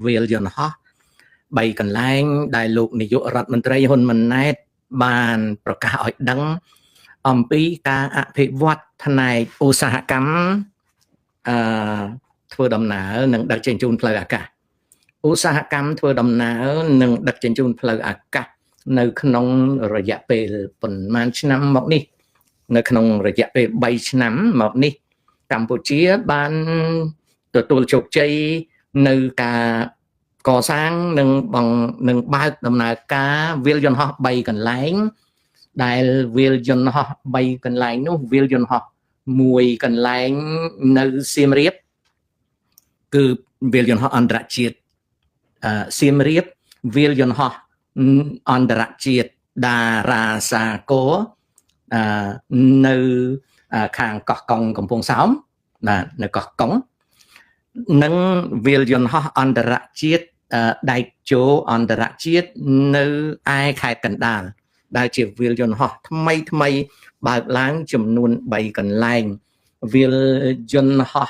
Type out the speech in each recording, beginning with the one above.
វាលយន្តហោះ3កន្លែងដែលលោកនាយករដ្ឋមន្ត្រីហ៊ុនម៉ាណែតបានប្រកាសឲ្យដឹងអំពីការអភិវឌ្ឍផ្នែកឧស្សាហកម្មធ្វើដំណើរនិងដឹកជញ្ជូនផ្លូវអាកាសឧស្សាហកម្មធ្វើដំណើរនិងដឹកជញ្ជូនផ្លូវអាកាសនៅក្នុងរយៈពេលប៉ុន្មានឆ្នាំមកនេះនៅក្នុងរយៈពេល3ឆ្នាំមកនេះកម្ពុជាបានទទួលជោគជ័យនៅការកសាងនិងបើកដំណើរការវាលយន្តហោះ3កន្លែងដែលវាលយន្តហោះ3កន្លែងនោះវាលយន្តហោះ1កន្លែងនៅសៀមរាបគឺវាលយន្តហោះអន្តរជាតិសៀមរាបវាលយន្តហោះអន្តរជាតិតារាសាគរនៅខាងកោះកុងកំពង់សោមបាទនៅកោះកុងនិងវាលយន្តហោះអន្តរជាតិដៃជោអន្តរជាតិនៅឯខេត្តកណ្ដាលដែលជាវាលយន្តហោះថ្មីបើកឡើងចំនួន3កន្លែងវាលយន្តហោះ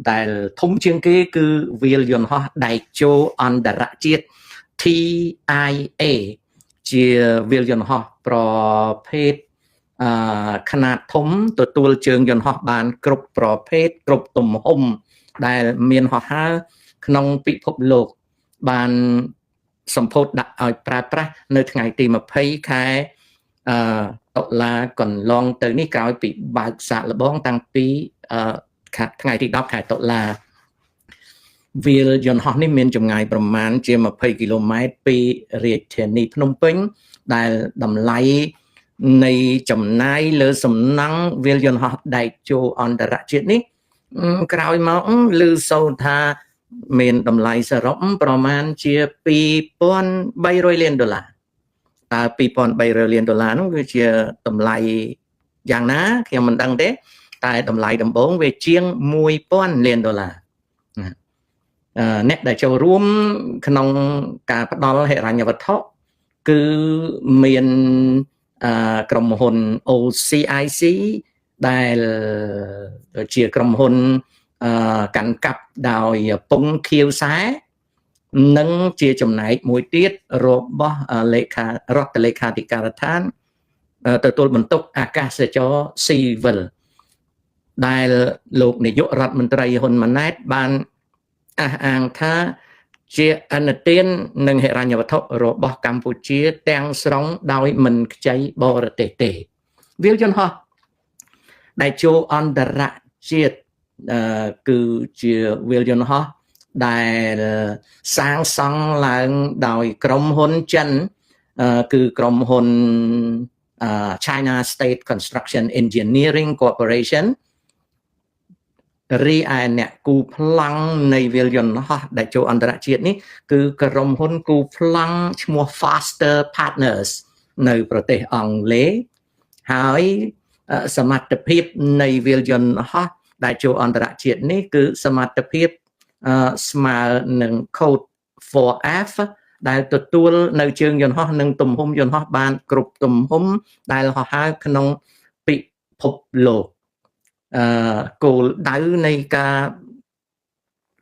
ដែលធំជាងគេគឺវាលយន្តហោះដៃជោអន្តរជាតិ TIA ជាវាលយន្តហោះប្រភេទขนาดធំទទួលជើងយន្តហោះបានគ្រប់ប្រភេទគ្រប់ទំហំដែលមានហោះហើរក្នុងពិភពលោកបានសម្ពោធដាក់ឲ្យប្រើប្រាស់នៅថ្ងៃទី20ខែតុលាកន្លងទៅនេះក្រោយពីបើកសាកល្បងតាំងពីថ្ងៃទី10ខែតុលាវាលយន្តហោះនេះមានចម្ងាយប្រមាណជា20គីឡូម៉ែត្រពីរាជធានីភ្នំពេញដែលតម្លៃនៃចំណាយលើសំណង់វាលយន្តហោះដែកជោអន្តរជាតិនេះក្រោយមកឮសូរថាមានតម្លៃសរុបប្រមាណជា$2,300 លានតើ$2,300 លាននោះគឺជាតម្លៃយ៉ាងណាខ្ញុំមិនដឹងទេតែតម្លៃដំបូងវាជាង$1,000 លានអ្នកដែលចូលរួមក្នុងការផ្ដល់ហិរញ្ញវត្ថុគឺមានក្រុមហ៊ុន OCIC ដែលជាក្រុមហ៊ុនកាន់កាប់ដោយពងខៀវសែនិងជាចំណែកមួយទៀតរបស់រដ្ឋលេខាធិការដ្ឋានទទួលបន្ទុកអាកាសចរស៊ីវិលដែលលោកនាយករដ្ឋមន្ត្រីហ៊ុនម៉ាណែតបានអះអាងថាជាអនុទាននិងហិរញ្ញវត្ថុរបស់កម្ពុជាទាំងស្រុងដោយមិនខ្ចីបរទេសទេវាលយន្តហោះដែលចូលអន្តរជាតិគឺជាវាលយន្តហោះដែលសាងសង់ឡើងដោយក្រុមហ៊ុនចិនគឺក្រុមហ៊ុនChina State Construction Engineering Corporation រីឯអ្នកគូប្លង់នៃវាលយន្តហោះដែលចូលអន្តរជាតិនេះគឺក្រុមហ៊ុនគូប្លង់ឈ្មោះ Faster Partners នៅប្រទេសអង់គ្លេសហើយសមត្ថភាពនៃវាលយន្តហោះដែលចូលអន្តរជាតិនេះគឺសមត្ថភាពស្មើនឹង Code 4F ដែលទទួលនៅជើងយន្តហោះនិងទំហំយន្តហោះបានគ្រប់ទំហំដែលហោះហើរក្នុងពិភពលោកគោលដៅនៃការ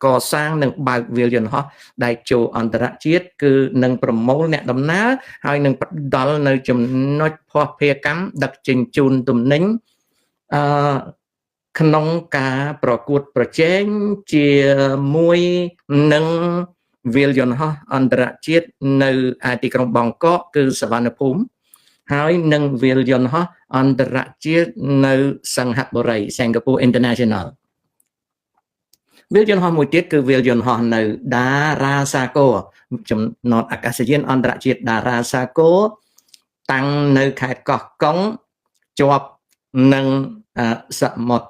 កសាងនិងបើកវាលយន្តហោះដែលចូលអន្តរជាតិគឺនឹងប្រមូលអ្នកដំណើរហើយនឹងផ្ដល់នៅចំណុចភស្តុភារកម្មដឹកជញ្ជូនទំនិញក្នុងការប្រកួតប្រជែងជាមួយនឹងវាលយន្តហោះអន្តរជាតិនៅឯទីក្រុងបង់កកគឺសវណ្ណភូមិហើយនឹងវាលយន្តហោះអន្តរជាតិនៅសិង្ហបុរី Singapore International វាលយន្តហោះមួយទៀតគឺវាលយន្តហោះនៅតារាសាគរចំណតអាកាសយានអន្តរជាតិតារាសាគរតាំងនៅខេត្តកោះកុងជាប់នឹងសមុទ្រ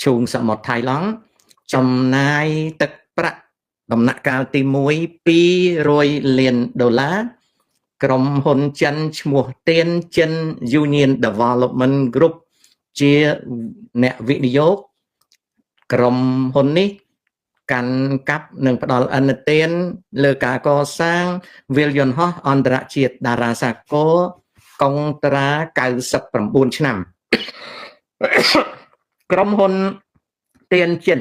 ឈូងសមុទ្រថៃឡង់ចំណាយទឹកប្រាក់ដំណាក់កាលទី1 $200 លានក្រុមហ៊ុនចិនឈ្មោះទៀនចិន Union Development Group ជាអ្នកវិនិយោគក្រុមហ៊ុននេះកាន់កាប់និងផ្ដល់ឥណទានលើការកសាងវាលយន្តហោះអន្តរជាតិតារាសាគរកុងត្រា99ឆ្នាំក្រុមហ៊ុនទៀនចិន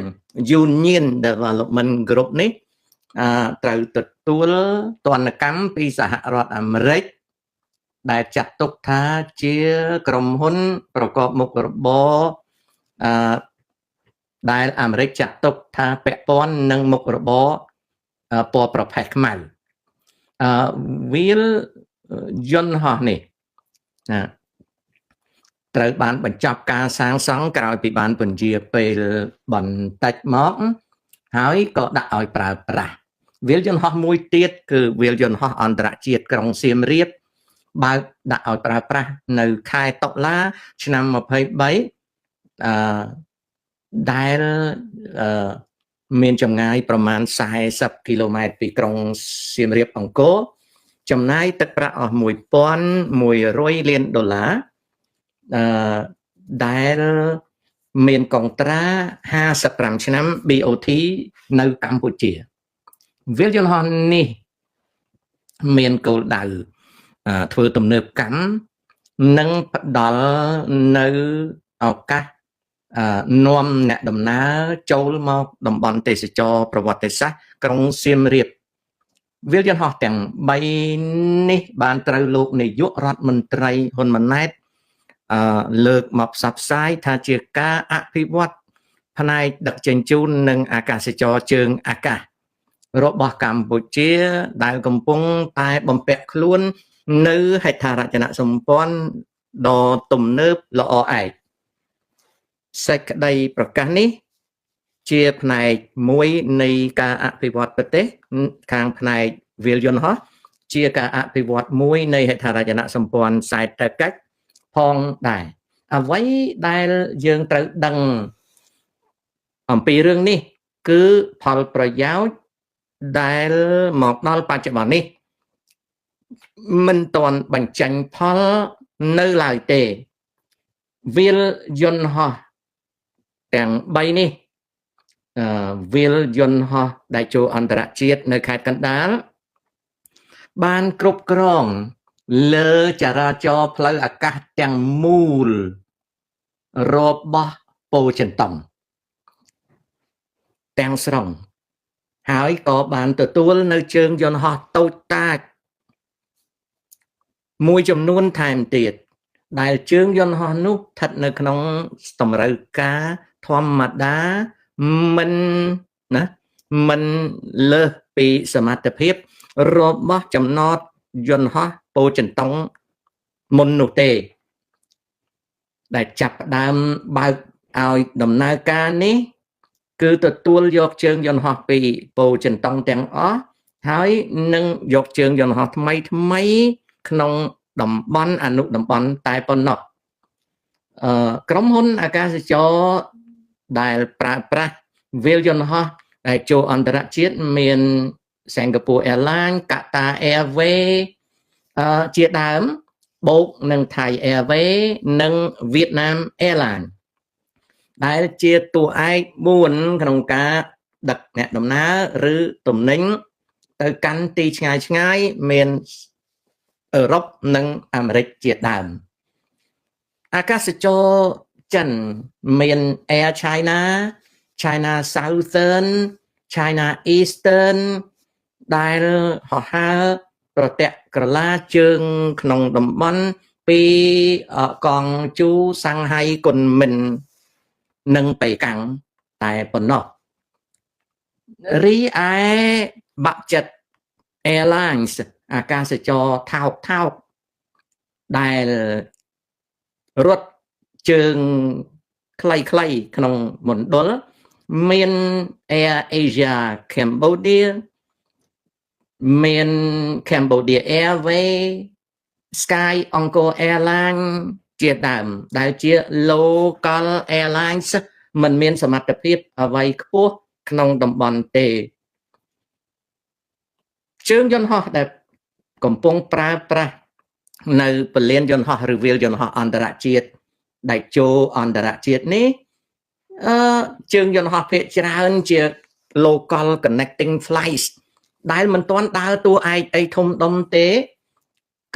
Union Development Group នេះត្រូវទទួលទណ្ឌកម្មពីសហរដ្ឋអាមេរិកដែលចាត់ទុកថាជាក្រុមហ៊ុនប្រកបមុខរបរដែលអាមេរិកចាត់ទុកថាពាក់ព័ន្ធនឹងមុខរបរពណ៌ប្រផេះខ្មៅវាលយន្តហោះនេះត្រូវបានបញ្ចប់ការសាងសង់ក្រោយពីបានពន្យាពេលបន្តិចមកហើយក៏ដាក់ឲ្យប្រើប្រាស់វាលយន្តហោះមួយទៀតគឺវាលយន្តហោះអន្តរជាតិក្រុងសៀមរាបបើកដាក់ឲ្យប្រើប្រាស់នៅខែតុលាឆ្នាំ23ដែលមានចម្ងាយប្រមាណ40គីឡូម៉ែត្រពីក្រុងសៀមរាបអង្គរចំណាយទឹកប្រាក់អស់$1100 លានដែលមានកុងត្រា55ឆ្នាំ BOT នៅកម្ពុជាវាលយន្តហោះនេះមានគោលដៅធ្វើទំនើបកម្មនិងផ្ដល់នៅឱកាសនាំអ្នកដំណើរចូលមកតំបន់ទេសចរប្រវត្តិសាស្ត្រក្រុងសៀមរាបវាលយន្តហោះទាំង3នេះបានត្រូវលោកនាយករដ្ឋមន្ត្រីហ៊ុនម៉ាណែតលើកមកផ្សព្វផ្សាយថាជាការអភិវឌ្ឍផ្នែកដឹកជញ្ជូននិងអាកាសចរជើងអាកាសរបស់កម្ពុជាដែលកំពុងតែបំពាក់ខ្លួននៅហេដ្ឋារចនាសម្ព័ន្ធដ៏ទំនើបល្អឯកសេចក្តីប្រកាសនេះជាផ្នែកមួយនៃការអភិវឌ្ឍប្រទេសខាងផ្នែកវាលយន្តហោះជាការអភិវឌ្ឍមួយនៃហេដ្ឋារចនាសម្ព័ន្ធសេដ្ឋកិច្ចផងដែរអ្វីដែលយើងត្រូវដឹងអំពីរឿងនេះគឺផលប្រយោជន៍ដែលមកដល់បច្ចុប្បន្ននេះមិនទាន់បញ្ចេញផលនៅឡើយទេវាលយន្តហោះទាំង3នេះវាលយន្តហោះដែលចូលអន្តរជាតិនៅខេត្តកណ្ដាលបានគ្រប់គ្រងលើចរាចរណ៍ផ្លូវអាកាសទាំងមូលរបស់ពោធិ៍ចិនតុងទាំងស្រុងហើយក៏បានទទួលនៅជើងយន្តហោះតូចតាចមួយចំនួនថែមទៀតដែលជើងយន្តហោះនោះស្ថិតនៅក្នុងតម្រូវការធម្មតាមិនលើសពីសមត្ថភាពរបស់ចំណតយន្តហោះពោធិ៍ចិនតុងមុននោះទេដែលចាប់ផ្ដើមបើកឲ្យដំណើរការនេះគឺទទួលយកជើងយន្តហោះពីពោធិ៍ចិនតុងទាំងអស់ហើយនឹងយកជើងយន្តហោះថ្មីក្នុងតំបន់អនុតំបន់តែប៉ុណ្ណោះក្រុមហ៊ុនអាកាសចរដែលប្រើប្រាស់វាលយន្តហោះដែលចូលអន្តរជាតិមាន Singapore Airlines, Qatar Airways ជាដើមបូកនឹង Thai Airways និង Vietnam Airlines ដែលជាតួឯក4ក្នុងការដឹកអ្នកដំណើរឬទំនិញទៅកាន់ទីឆ្ងាយមានអឺរ៉ុបនិងអាមេរិកជាដើមអាកាសចរចិនមាន Air China, China Southern, China Eastern ដែលហោះហើរប្រទាក់ក្រឡាជើងក្នុងតំបន់ពីកងជូសាំងហៃគុនមិននិងប៉េកាំងតែប៉ុណ្ណោះរីឯបាក់ចិត្ត Airlines អាកាសចរថោកដែលរត់ជើងខ្លីក្នុងមណ្ឌលមាន Air Asia Cambodia មាន Cambodia Airways Sky Angkor Airlines ជាដើមដែលជា local airlines មិនមានសមត្ថភាពអ្វីខ្ពស់ក្នុងតំបន់ទេជើងយន្តហោះដែលកំពុងប្រើប្រាស់នៅពលានយន្តហោះឬវាលយន្តហោះអន្តរជាតិដែលចូលអន្តរជាតិនេះជើងយន្តហោះភាគច្រើនជា local connecting flights ដែលមិនទាន់ដើរតួឯកអីធំដុំទេ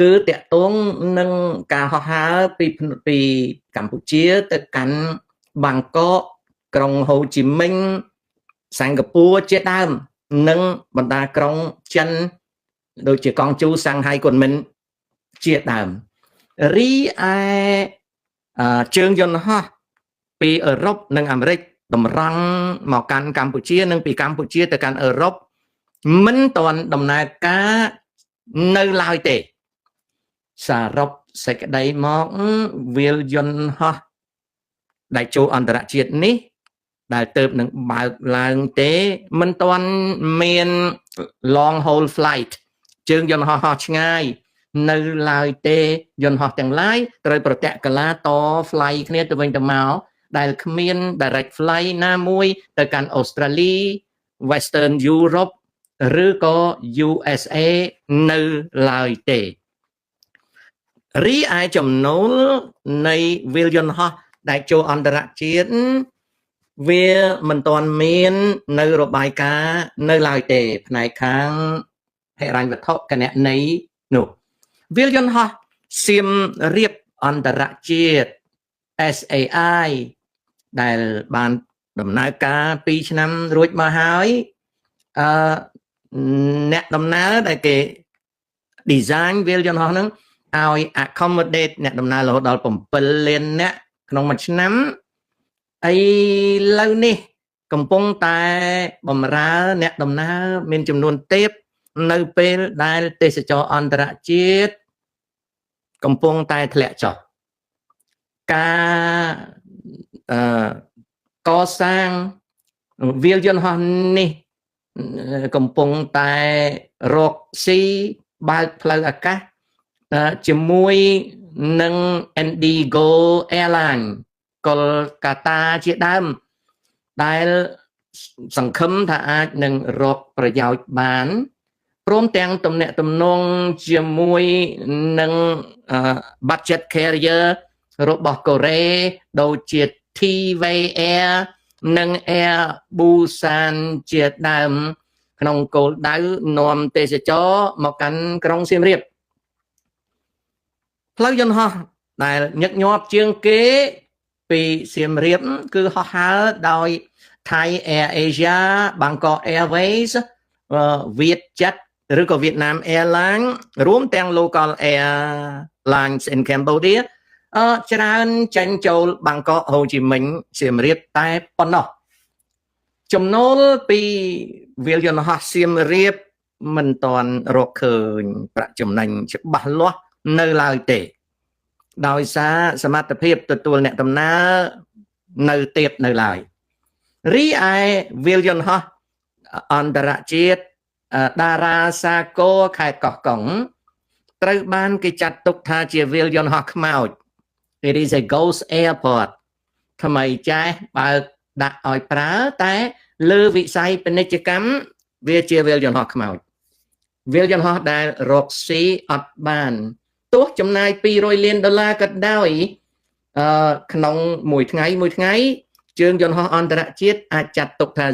គឺតាក់ទងនឹងការហោះហើរពីកម្ពុជាទៅកាន់បាងកកក្រុងហូជីមិញ សិង្ហបុរីជាដើមនិងបណ្ដាក្រុងចិនដូចជាកងជូសាំងហៃគុនមិនជាដើមរីឯជើងយន្តហោះពីអឺរ៉ុបនិងអាមេរិកតម្រង់មកកាន់កម្ពុជានិងពីកម្ពុជាទៅកាន់អឺរ៉ុបមិនទាន់ដំណើរការនៅឡើយទេសរុបសេចក្តីមកវាលយន្តហោះដែលចូលអន្តរជាតិនេះដែលទៅនឹងបើកឡើងទេមិនទាន់មាន long haul flight ជើងយន្តហោះឆ្ងាយនៅឡើយទេយន្តហោះទាំងឡាយត្រូវប្រតិកលាត fly គ្នាទៅវិញទៅមកដែលគ្មាន direct fly ណាមួយទៅកាន់អូស្ត្រាលី Western Europe ឬក៏ USA នៅឡើយទេរីឯចំណូលនៃវាលយន្តហោះដែលចូលអន្តរជាតិវាមិនទាន់មាននៅរបាយការណ៍នៅឡើយទេផ្នែកខាងហិរញ្ញវត្ថុគណនេយ្យនោះវាលយន្តហោះសៀមរាបអន្តរជាតិ SAI ដែលបានដំណើរការ2ឆ្នាំរួចមកហើយអ្នកដំណើរដែលគេ design វាលយន្តហោះហ្នឹងឲ្យ accommodate អ្នកដំណើររហូតដល់7លានអ្នកក្នុងមួយឆ្នាំឥឡូវនេះកំពុងតែបំរើអ្នកដំណើរមានចំនួនទាបនៅពេលដែលទេសចរអន្តរជាតិកំពុងតែធ្លាក់ចុះការកសាងវាលយន្តហោះនេះកំពុងតែរកស៊ីបើកផ្លូវអាកាសជាមួយនឹង Indigo Airline កុលកាតាជាដើមដែលសង្ឃឹមថាអាចនឹងរកប្រយោជន៍បានព្រមទាំងទំនាក់ទំនងជាមួយនឹង budget carrier របស់កូរ៉េដូចជា T-Way Air និង Air Busan ជាដើមក្នុងគោលដៅនាំទេសចរមកកាន់ក្រុងសៀមរាបផ្លូវយន្តហោះដែលញឹកញាប់ជាងគេពីសៀមរាបគឺហោះហើរដោយ Thai Air Asia Bangkok Airways Vietjet ឬក៏ Vietnam Airlines រួមទាំង local airlines in Cambodia ច្រើនចេញចូលបាងកកហូជីមិញសៀមរាបតែប៉ុណ្ណោះចំណូលពីវាលយន្តហោះសៀមរាបមិនទាន់រកឃើញប្រាក់ចំណេញច្បាស់លាស់នៅឡើយទេដោយសារសមត្ថភាពទទួលអ្នកដំណើរនៅទាបនៅឡើយរីឯវាលយន្តហោះអន្តរជាតិតារាសាគរខេត្តកោះកុងត្រូវបានគេចាត់ទុកថាជាវាលយន្តហោះខ្មោច It is a ghost airport ថ្មីចាស់បើដាក់ឲ្យប្រើតែលើវិស័យពាណិជ្ជកម្មវាជាវាលយន្តហោះខ្មោចវាលយន្តហោះដែលរកស៊ីអត់បានទោះចំណាយ$200 លានក៏ដោយក្នុងមួយថ្ងៃជើងយន្តហោះអន្តរជាតិអាចចាត់ទុកថា0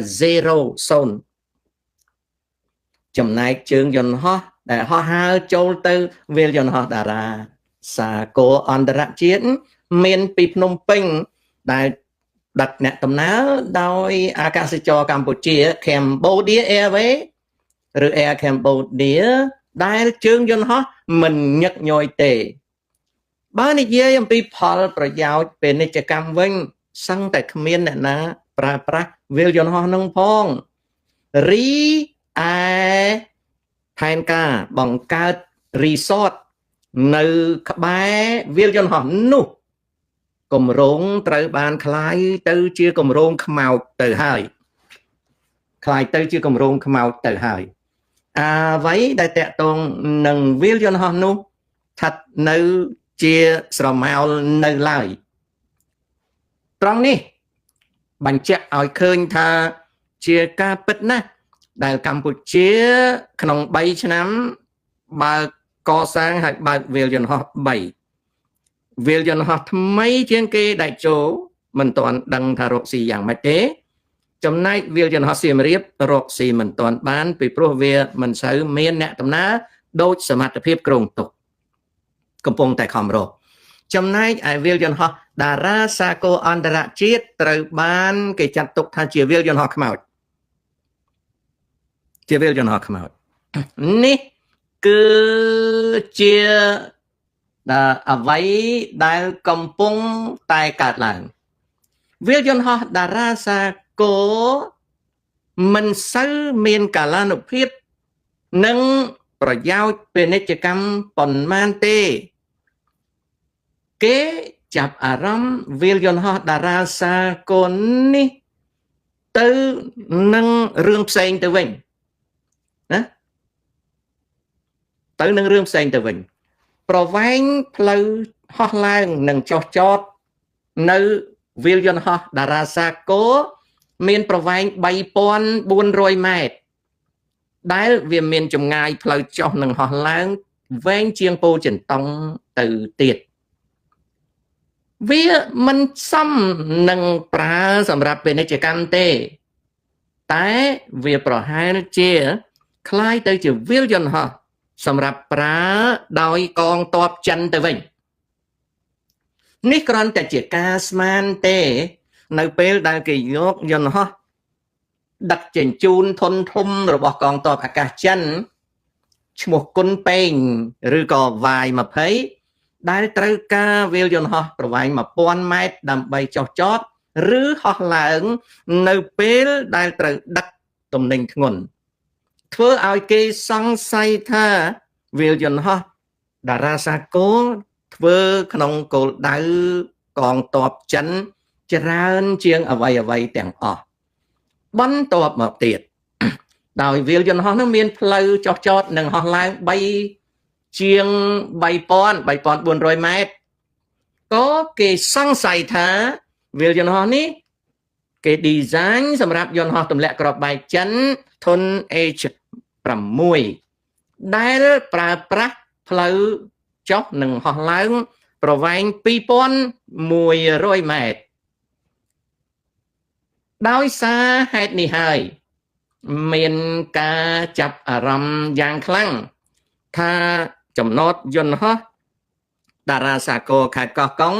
ចំណែកជើងយន្តហោះដែលហោះហើរចូលទៅវាលយន្តហោះតារាសាគរអន្តរជាតិមានពីភ្នំពេញដែលដឹកអ្នកដំណើរដោយអាកាសចរកម្ពុជា Cambodia Airways ឬ Air Cambodia ដែលជើងយន្តហោះមិនញឹកញយទេបើនិយាយអំពីផលប្រយោជន៍ពាណិជ្ជកម្មវិញសឹងតែគ្មានអ្នកណាប្រើប្រាស់វាលយន្តហោះនឹងផងរីឯផែនការបង្កើត resort នៅក្បែរវាលយន្តហោះនោះគម្រោងត្រូវបានคล้ายទៅជាគម្រោងខ្មោចទៅហើយคล้ายទៅជាគម្រោងខ្មោចទៅហើយអ្វីដែលតកតងនឹងវាលយន្តហោះនោះស្ថិតនៅជាស្រមោលនៅឡើយត្រង់នេះបញ្ជាក់ឲ្យឃើញថាជាការពិតណាស់ដែលកម្ពុជាក្នុង3ឆ្នាំបើកសាងហើយបើកវាលយន្តហោះ3វាលយន្តហោះថ្មីជាងគេដែលចូលមិនទាន់ដឹងថារកស៊ីយ៉ាងម៉េចទេចំណែកវាលយន្តហោះសៀមរាបរកស៊ីមិនទាន់បានពីព្រោះវាមិនសូវមានអ្នកដំណើរដូចសមត្ថភាពគ្រោងទុកកំពុងតែខំរកចំណែកឯវាលយន្តហោះតារាសាគរអន្តរជាតិត្រូវបានគេចាត់ទុកថាជាវាលយន្តហោះខ្មោច ជាវាលយន្តហោះខ្មោចនេះគឺជាអ្វីដែលកំពុងតែកើតឡើងវាលយន្តហោះតារាសាគរមិនសូវមានកាលានុភាពនិងប្រយោជន៍ពាណិជ្ជកម្មប៉ុន្មានទេគេចាប់អារម្មណ៍វាលយន្តហោះតារាសាគរនេះទៅនឹងរឿងផ្សេងទៅវិញណាទៅនឹងរឿងផ្សេងទៅវិញប្រវែងផ្លូវហោះឡើងនិងចុះចតនៅវាលយន្តហោះតារាសាគរមានប្រវែង 3400 ម៉ែត្រដែលវាមានចម្ងាយផ្លូវចុះនិងហោះឡើងវែងជាងពោធិ៍ចិនតុងទៅទៀតវាមិនសមនឹងប្រើសម្រាប់ពាណិជ្ជកម្មទេតែវាប្រហែលជាคล้ายទៅជាវាលយន្តហោះសម្រាប់ប្រើដោយកងទ័ពចិនទៅវិញនេះគ្រាន់តែជាការស្មានទេនៅពេលដែលគេយកយន្តហោះដឹកជញ្ជូនធុនធំរបស់កងទ័ពអាកាសចិនឈ្មោះគុនពេងឬក៏វាយ20ដែលត្រូវការវាលយន្តហោះប្រវែង 1000 ម៉ែត្រដើម្បីចុះចតឬហោះឡើងនៅពេលដែលត្រូវដឹកទំនិញធ្ងន់ធ្វើឲ្យគេសង្ស័យថាវាលយន្តហោះតារាសាគរធ្វើក្នុងគោលដៅកងទ័ពចិនច្រើនជាងអ្វីទាំងអស់បន្ទាប់មកទៀតដោយវាលយន្តហោះនោះមានផ្លូវចុះចតនិងហោះឡើងជាង 3400 ម៉ែត្រក៏គេសង្ស័យថាវាលយន្តហោះនេះគេ design សម្រាប់យន្តហោះទម្លាក់គ្រាប់បែកចិនធុន H6 ដែលប្រើប្រាស់ផ្លូវចុះនិងហោះឡើងប្រវែង 2100 ម៉ែត្រដោយសារហេតុនេះហើយមានការចាប់អារម្មណ៍យ៉ាងខ្លាំងថាចំណតយន្តហោះតារាសាគរខេត្តកោះកុង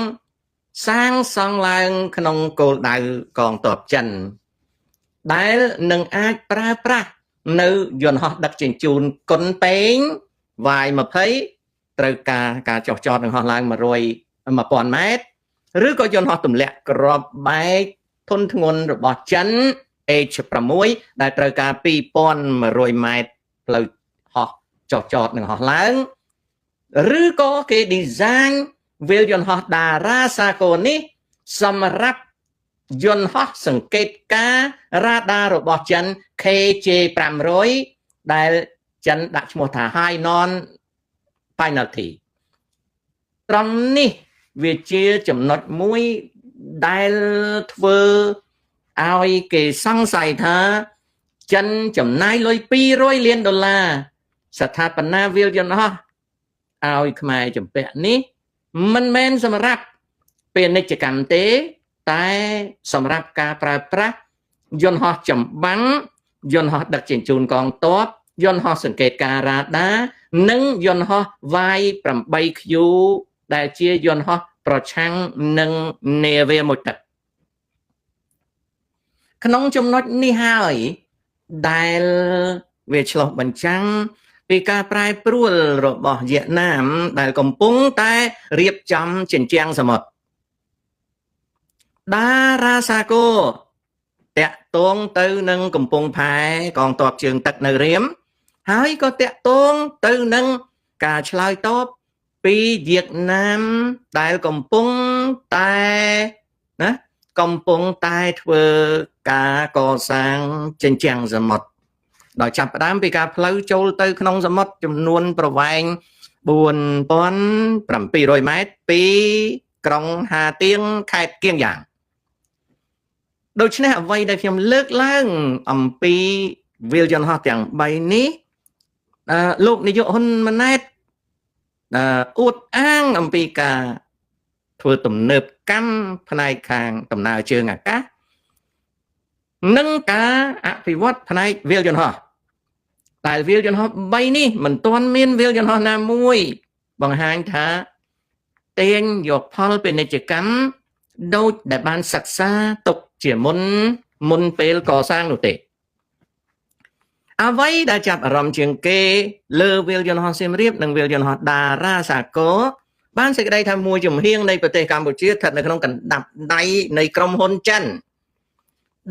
សាងសង់ឡើងក្នុងគោលដៅកងទ័ពចិនដែលនឹងអាចប្រើប្រាស់នៅយន្តហោះដឹកជញ្ជូនគុនពេងវាយ20ត្រូវការចុះចតនិងហោះឡើង 1000 ម៉ែត្រឬក៏យន្តហោះទម្លាក់គ្រាប់បែកធុនធ្ងន់របស់ចិន H6 ដែលត្រូវការ 2100 ម៉ែត្រផ្លូវហោះចុះចតនិងហោះឡើងឬក៏គេ design វាលយន្តហោះតារាសាគរនេះសម្រាប់យន្តហោះសង្កេតការរ៉ាដារបស់ចិន KJ500 ដែលចិនដាក់ឈ្មោះថា High Non Penalty ត្រង់នេះវាជាចំណុចមួយដែលធ្វើឲ្យគេសង្ស័យថាចិនចំណាយលុយ$200 លានស្ថាបនាវាលយន្តហោះឲ្យខ្មែរជំពាក់នេះមិនមែនសម្រាប់ពាណិជ្ជកម្មទេតែសម្រាប់ការប្រើប្រាស់យន្តហោះចម្បាំងយន្តហោះដឹកជញ្ជូនកងទ័ពយន្តហោះសង្កេតការរ៉ាដានិងយន្តហោះ Y8Q ដែលជាយន្តហោះប្រឆាំងនឹងនាវាមុជទឹកក្នុងចំណុចនេះហើយដែលវាឆ្លុះបញ្ចាំងពីការប្រែប្រួលរបស់វៀតណាមដែលកំពុងតែរៀបចំជញ្ជាំងសមុទ្រតារាសាគរតាក់ទងទៅនឹងកំពង់ផែកងទ័ពជើងទឹកនៅរៀមហើយក៏តាក់ទងទៅនឹងការឆ្លើយតបពីវៀតណាមដែលកំពុងតែធ្វើការកសាងជញ្ជាំងសមុទ្រដោយចាប់ផ្ដើមពីការផ្លូវចូលទៅក្នុងសមុទ្រចំនួនប្រវែង 4700 ម៉ែត្រពីក្រុងហាទៀងខេត្តគៀងយ៉ាងដូច្នេះអ្វីដែលខ្ញុំលើកឡើងអំពីវាលយន្តហោះទាំង3នេះលោកនាយកហ៊ុនម៉ាណែតអួតអាងអំពីការធ្វើទំនើបកម្មផ្នែកខាងដំណើរជើងអាកាសនិងការអភិវឌ្ឍផ្នែកវាលយន្តហោះតែវាលយន្តហោះ3នេះមិនទាន់មានវាលយន្តហោះណាមួយបង្ហាញថាទាញយកផលពាណិជ្ជកម្មដូចដែលបានសិក្សាទុកជាមុនពេលកសាងនោះទេ អ្វីដែលចាប់អារម្មណ៍ជាងគេលើវាលយន្តហោះសៀមរាបនិងវាលយន្តហោះតារាសាគរបានសេចក្តីថាមួយជំហៀងនៃប្រទេសកម្ពុជាស្ថិតនៅក្នុងកណ្ដាប់ដៃនៃក្រុមហ៊ុនចិន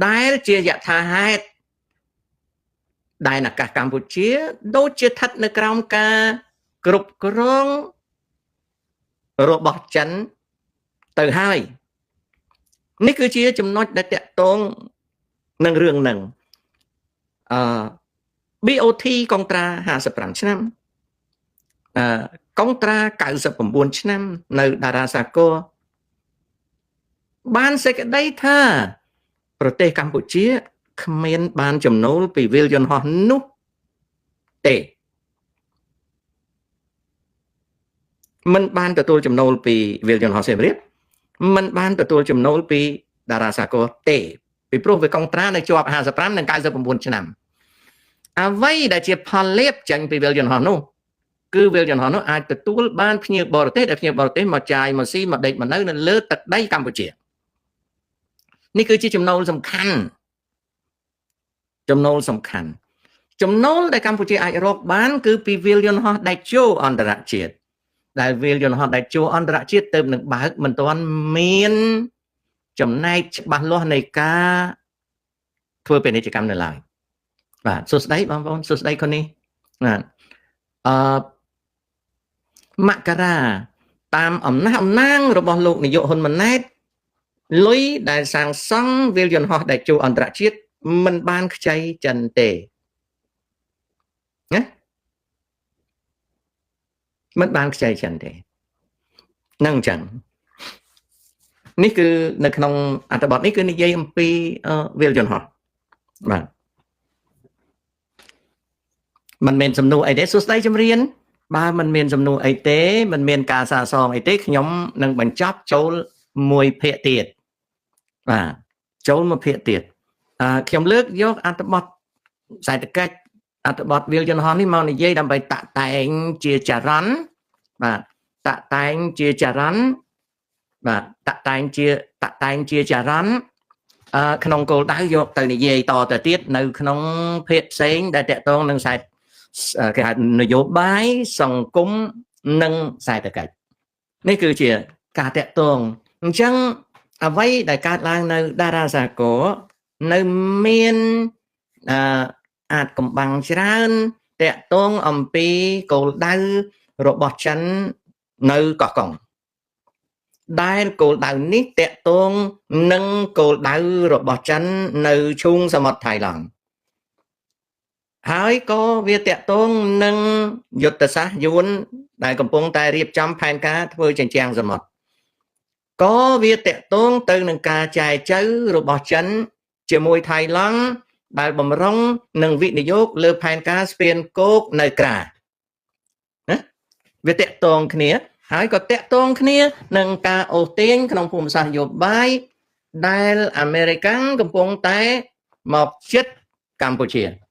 ដែលជាយថាហេតុដែលអាកាសកម្ពុជាដូចជាស្ថិតនៅក្រោមការគ្រប់គ្រងរបស់ចិនទៅហើយនេះគឺជាចំណុចដែលតាក់ទងនឹងរឿងហ្នឹងBOT កុងត្រា55ឆ្នាំកុងត្រា99ឆ្នាំនៅតារាសាគរបានសេចក្តីថាប្រទេសកម្ពុជាគ្មានបានចំណូលពីវាលយន្តហោះនោះទេមិនបានទទួលចំណូលពីវាលយន្តហោះសៀមរាបមិនបានទទួលចំណូលពីតារាសាគរទេពីព្រោះវាកុងត្រានៅជាប់55និង99ឆ្នាំអ្វីដែលជាផលលាភចេញពីវាលយន្តហោះនោះគឺវាលយន្តហោះនោះអាចទទួលបានភ្ញៀវបរទេសដែលភ្ញៀវបរទេសមកចាយមកស៊ីមកដេកមកនៅលើទឹកដីកម្ពុជានេះគឺជាចំណូលសំខាន់ចំណូលដែលកម្ពុជាអាចរកបានគឺពីវាលយន្តហោះតេជោអន្តរជាតិដែលវាលយន្តហោះតេជោអន្តរជាតិទៅនឹងបើកមិនទាន់មានចំណែកច្បាស់លាស់នៃការធ្វើពាណិជ្ជកម្មនៅឡើយបាទសួស្តីបងប្អូនសួស្តីคนนี้បាទមករាតាមអំណាងរបស់លោកនាយកហ៊ុនម៉ាណែតលុយដែលសាងសង់វាលយន្តហោះតេជោអន្តរជាតិមិនបានខ្ចីចិនទេណាមិនបានខ្ចីចិនទេនឹងអញ្ចឹងនេះគឺនៅក្នុងអត្ថបទនេះគឺនិយាយអំពីវាលយន្តហោះបាទมันមានសំណួរអីទេសួស្តីជំរានបើมันមានសំណួរអីទេมันមានការសាកសងអីទេខ្ញុំនឹងបញ្ចប់ចូលមួយភាគទៀតបាទចូលមួយភាគទៀតខ្ញុំលើកយកអត្ថបទសេដ្ឋកិច្ចអត្ថបទវាលយន្តហោះនេះមកនិយាយដើម្បីតាក់តែងជាចរន្តបាទតាក់តែងជាចរន្តបាទតាក់តែងជាចរន្តក្នុងគោលដៅយកទៅនិយាយតទៅទៀតនៅក្នុងភាគផ្សេងដែលតាក់ទងនឹងគេហៅនយោបាយសង្គមនិងសេដ្ឋកិច្ចនេះគឺជាការតាក់ទងអញ្ចឹងអ្វីដែលកើតឡើងនៅតារាសាគរនៅមានអាចកំបាំងច្រើនតាក់ទងអំពីគោលដៅរបស់ចិននៅកោះកុងដែលគោលដៅនេះតាក់ទងនឹងគោលដៅរបស់ចិននៅឈូងសមុទ្រថៃឡង់ហើយក៏វាតាក់ទងនឹងយុទ្ធសាស្ត្រយួនដែលកំពុងតែរៀបចំផែនការធ្វើជញ្ជាំងសមុទ្រក៏វាតាក់ទងទៅនឹងការចែកចៅរបស់ចិនជាមួយថៃឡង់ដែលបំរុងនឹងវិនិយោគលើផែនការស្ពានគោកនៅក្រាណាវាតាក់ទងគ្នាហើយក៏តាក់ទងគ្នានឹងការអូសទាញក្នុងភូមិសាស្ត្រនយោបាយដែលអាមេរិកកំពុងតែមកជិតកម្ពុជា